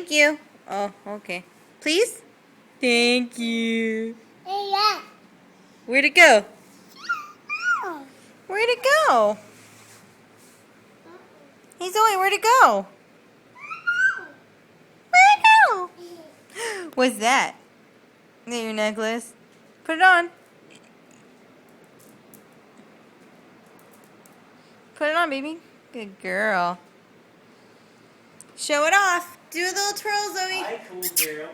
Thank you. Oh, okay. Please? Thank you. Yeah. Where'd it go? Where'd it go? Hey Zoe, where'd it go? Where'd it go? What's that? Is that your necklace? Put it on. Put it on, baby. Good girl. Show it off. Do a little twirl, Zoe. Hi, cool girl.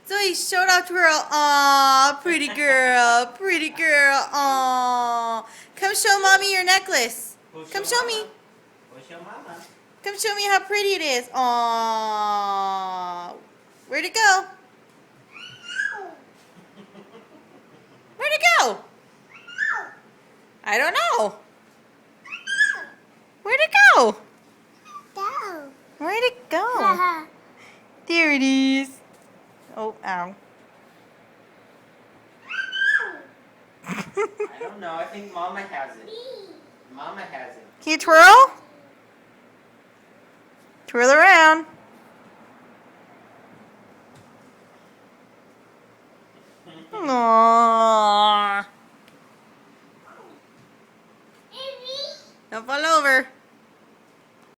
Zoe, show it off, twirl. Aw, pretty girl. Pretty girl. Aw. Come show mommy your necklace. Come show me. What's your mama? Come show me how pretty it is. Aw. Where'd it go? Where'd it go? I don't know. Where'd it go? Where'd it go? There it is. Oh, ow. I don't know. I think Mama has it. Mama has it. Can you twirl? Twirl around.